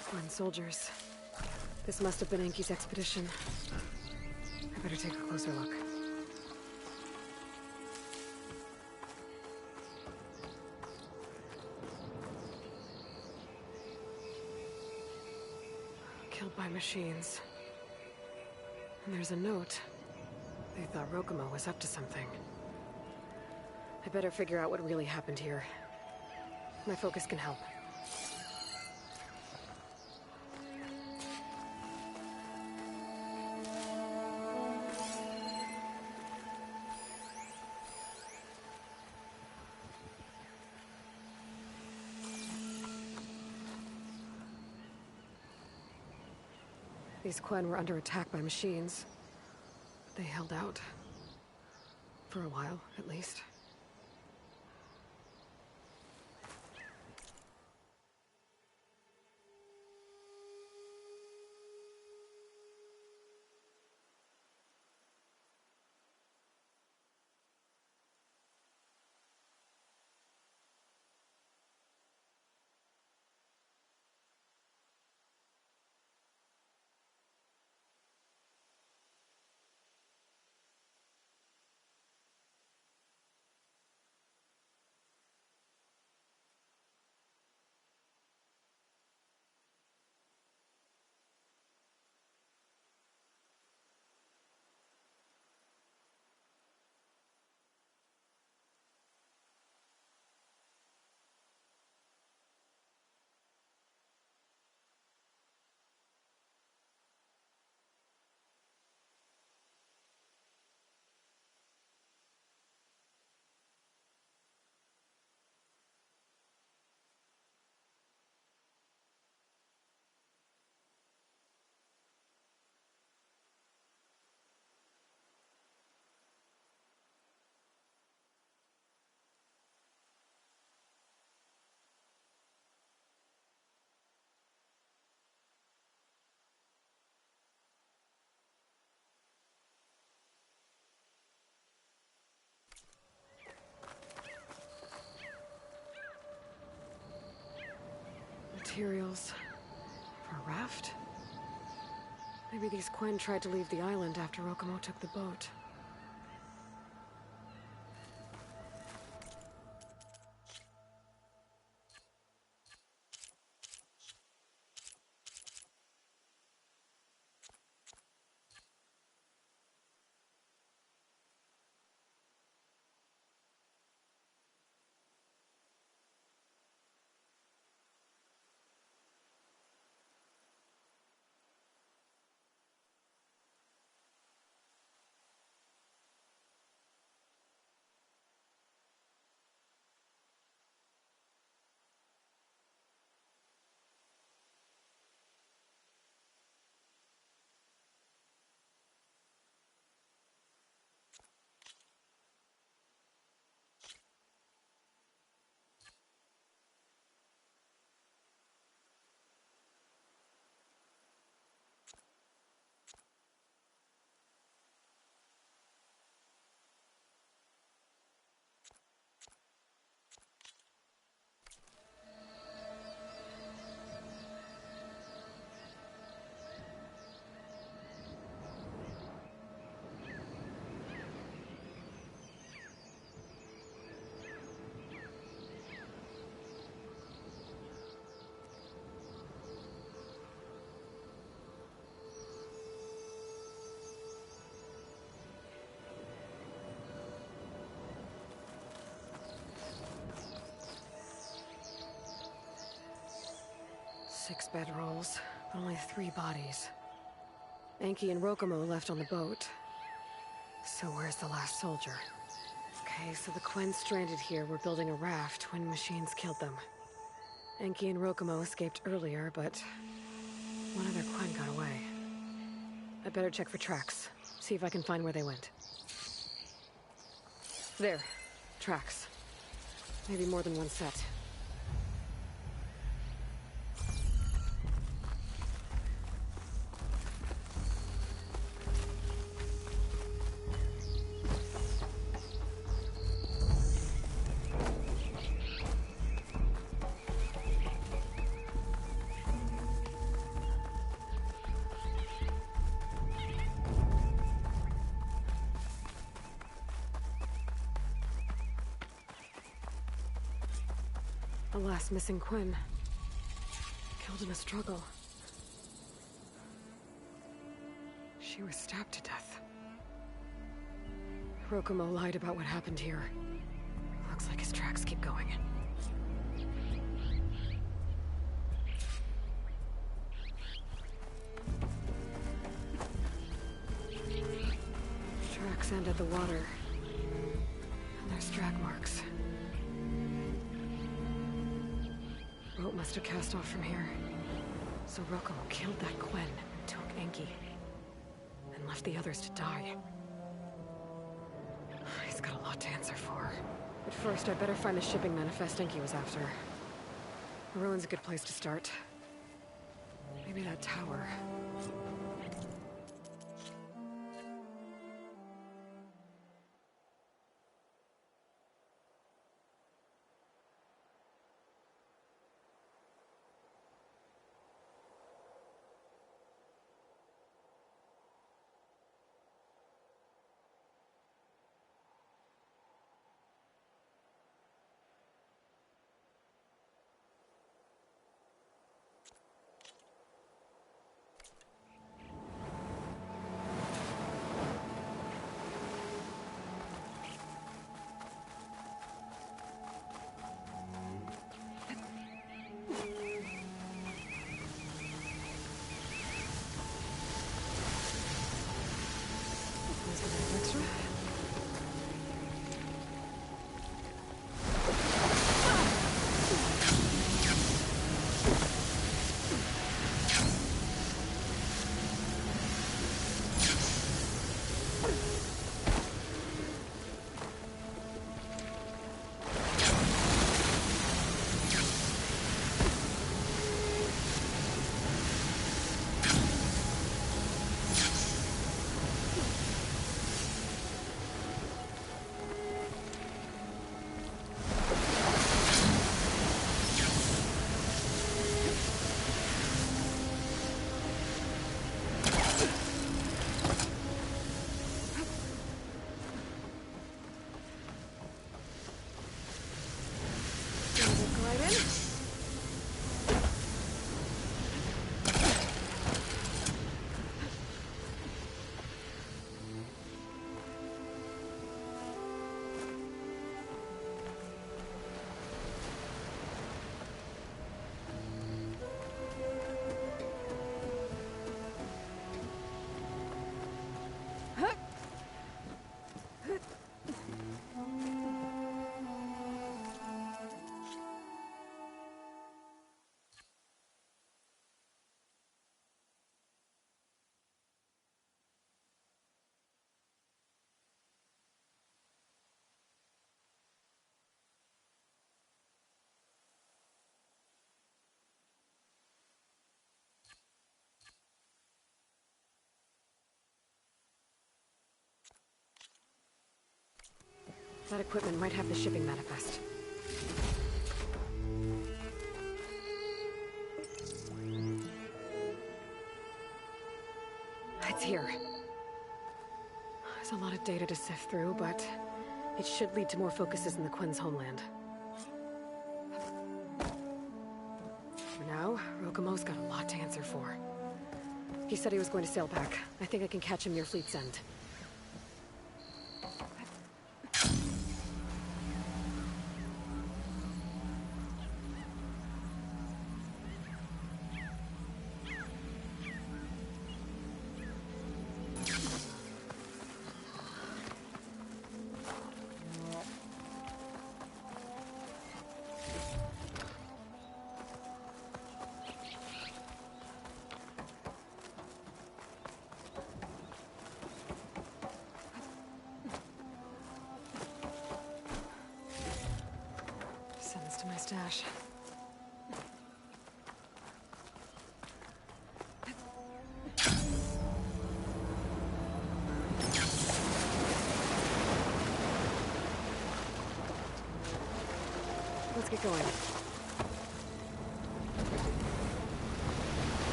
Fine soldiers. This must have been Enki's expedition. I better take a closer look. Killed by machines. And there's a note. They thought Rokumo was up to something. I better figure out what really happened here. My focus can help. These Quen were under attack by machines. They held out. For a while, at least. Materials for a raft? Maybe these Quen tried to leave the island after Rokumo took the boat. 6 bedrolls, but only 3 bodies. Enki and Rokomo left on the boat. So where's the last soldier? Okay, so the Quen stranded here were building a raft when machines killed them. Enki and Rokomo escaped earlier, but one other Quen got away. I better check for tracks, see if I can find where they went. There. Tracks. Maybe more than one set. The last missing Quen. Killed in a struggle. She was stabbed to death. Rokomo lied about what happened here. Looks like his tracks keep going. Tracks end at the water. And there's drag marks. Boat must have cast off from here. So Rokomo killed that Quen, took Enki, and left the others to die. He's got a lot to answer for. But first, I'd better find the shipping manifest Enki was after. The ruin's a good place to start. Maybe that tower. That equipment might have the shipping manifest. It's here. There's a lot of data to sift through, but it should lead to more focuses in the Quen's homeland. For now, Rokomo's got a lot to answer for. He said he was going to sail back. I think I can catch him near Fleet's End. stash. Let's get going.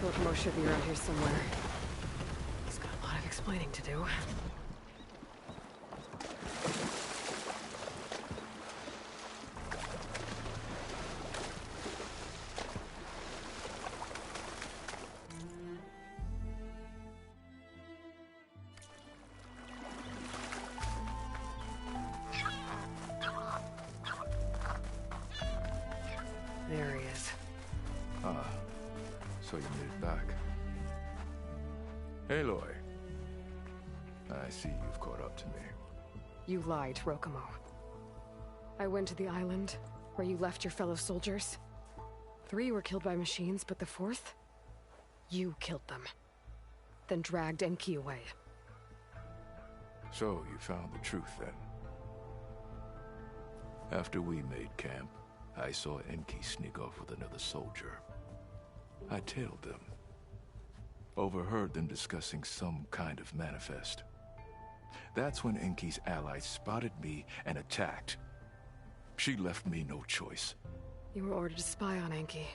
Locomo should be around here somewhere. He's got a lot of explaining to do. There he is. So you made it back. Aloy. I see you've caught up to me. You lied, Rokomo. I went to the island where you left your fellow soldiers. 3 were killed by machines, but the 4th? You killed them. Then dragged Enki away. So you found the truth then. After we made camp, I saw Enki sneak off with another soldier. I tailed them. Overheard them discussing some kind of manifest. That's when Enki's allies spotted me and attacked. She left me no choice. You were ordered to spy on Enki.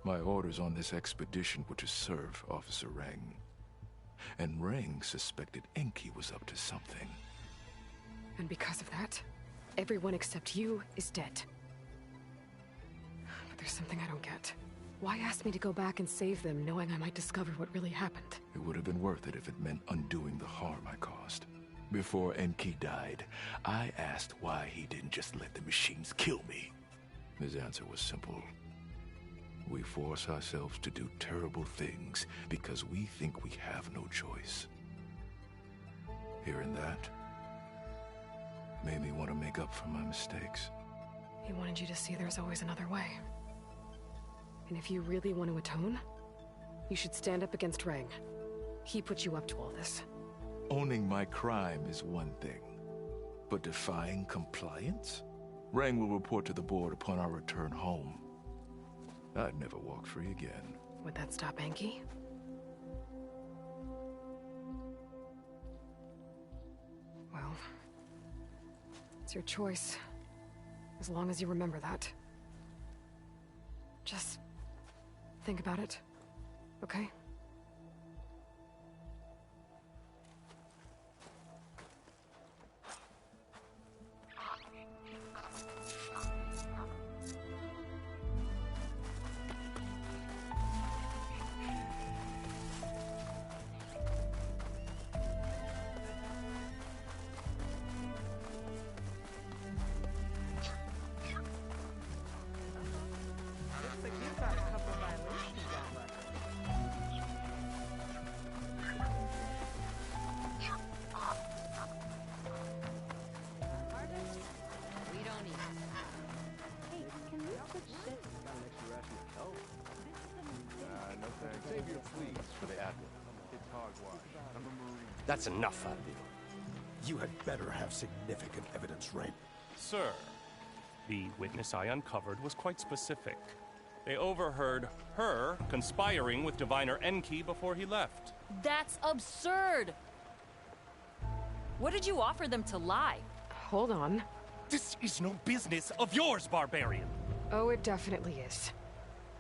My orders on this expedition were to serve Officer Reng. And Reng suspected Enki was up to something. And because of that, everyone except you is dead. But there's something I don't get. Why ask me to go back and save them, knowing I might discover what really happened? It would have been worth it if it meant undoing the harm I caused. Before Enki died, I asked why he didn't just let the machines kill me. His answer was simple. We force ourselves to do terrible things because we think we have no choice. Hearing that made me want to make up for my mistakes. He wanted you to see there's always another way. And if you really want to atone, you should stand up against Reng. He put you up to all this. Owning my crime is one thing, but defying compliance? Rang will report to the board upon our return home. I'd never walk free again. Would that stop Enki? Well, it's your choice. As long as you remember that. Just think about it, okay? That's enough out of you. You had better have significant evidence, Rain. Sir, the witness I uncovered was quite specific. They overheard her conspiring with Diviner Enki before he left. That's absurd! What did you offer them to lie? Hold on. This is no business of yours, barbarian! Oh, it definitely is.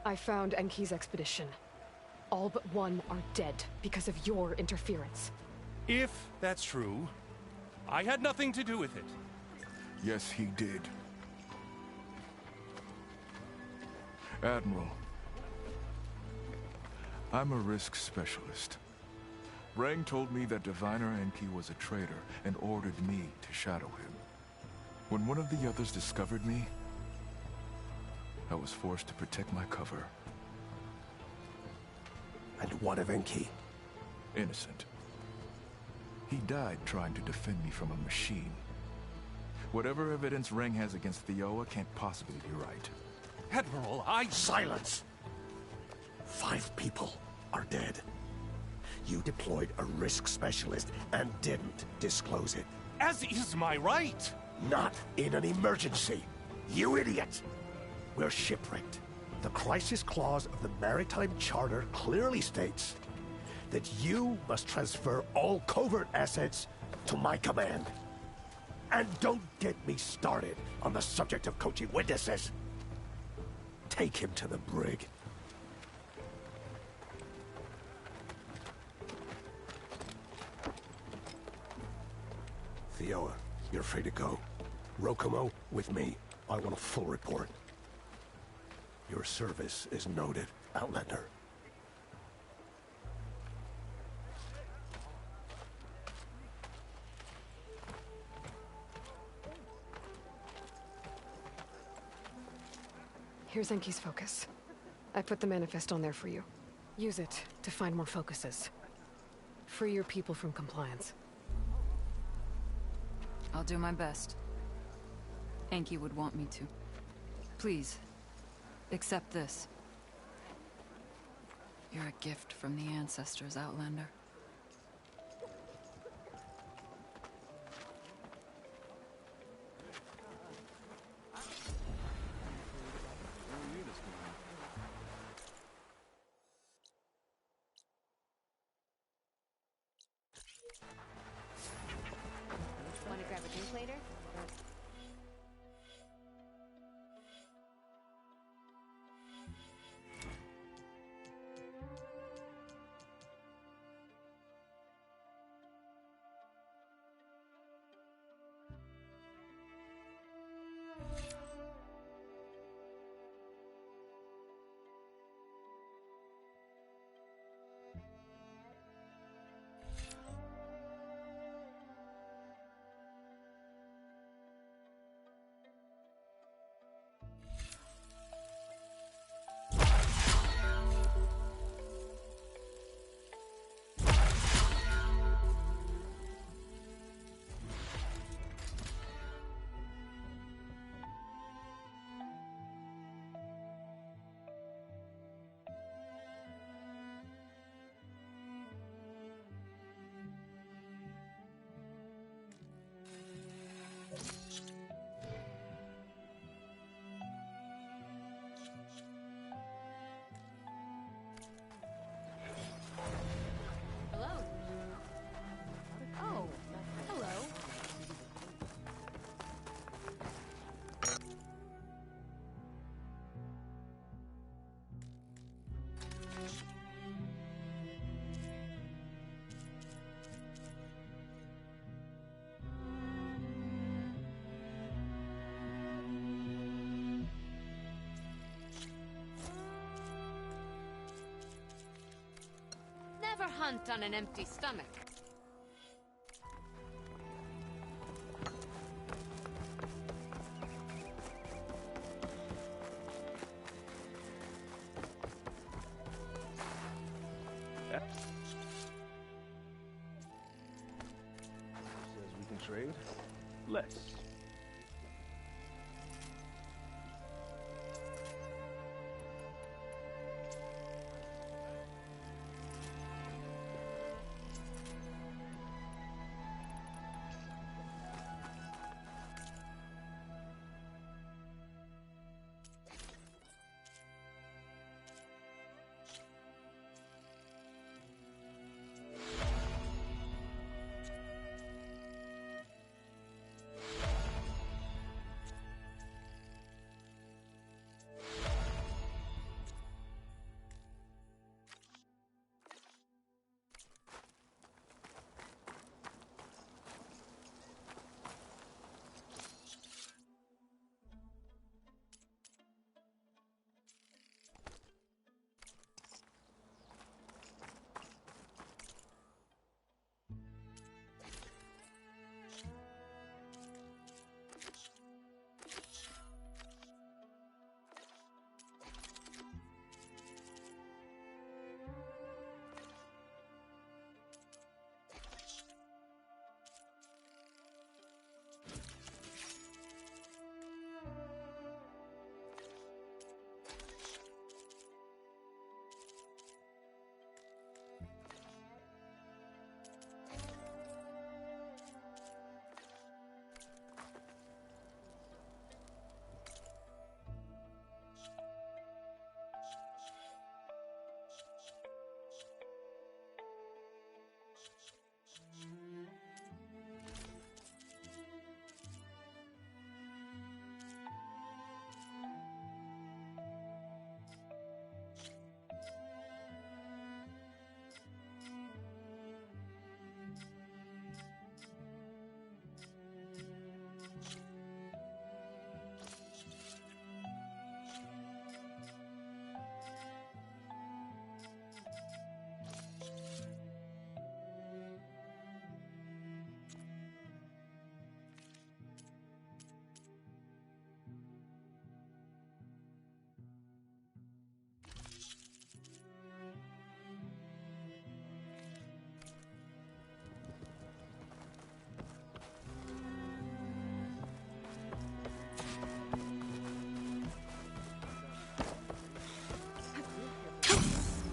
I found Enki's expedition. All but one are dead because of your interference. If that's true, I had nothing to do with it. Yes, he did. Admiral, I'm a risk specialist. Rang told me that Diviner Enki was a traitor and ordered me to shadow him. When one of the others discovered me, I was forced to protect my cover. And what of Enki? Innocent. He died trying to defend me from a machine. Whatever evidence Rang has against Theoa can't possibly be right. Admiral, Silence! 5 people are dead. You deployed a risk specialist and didn't disclose it. as is my right! Not in an emergency! You idiot! We're shipwrecked. The crisis clause of the Maritime Charter clearly states that you must transfer all covert assets to my command. And don't get me started on the subject of coaching witnesses. Take him to the brig. Theoa, you're free to go. Rokomo, with me. I want a full report. Your service is noted, Outlander. Here's Enki's focus. I put the manifest on there for you. Use it to find more focuses. Free your people from compliance. I'll do my best. Enki would want me to. Please, accept this. You're a gift from the ancestors, Outlander. Want to grab a drink later? hunt on an empty stomach. Says we can trade less.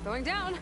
Going down.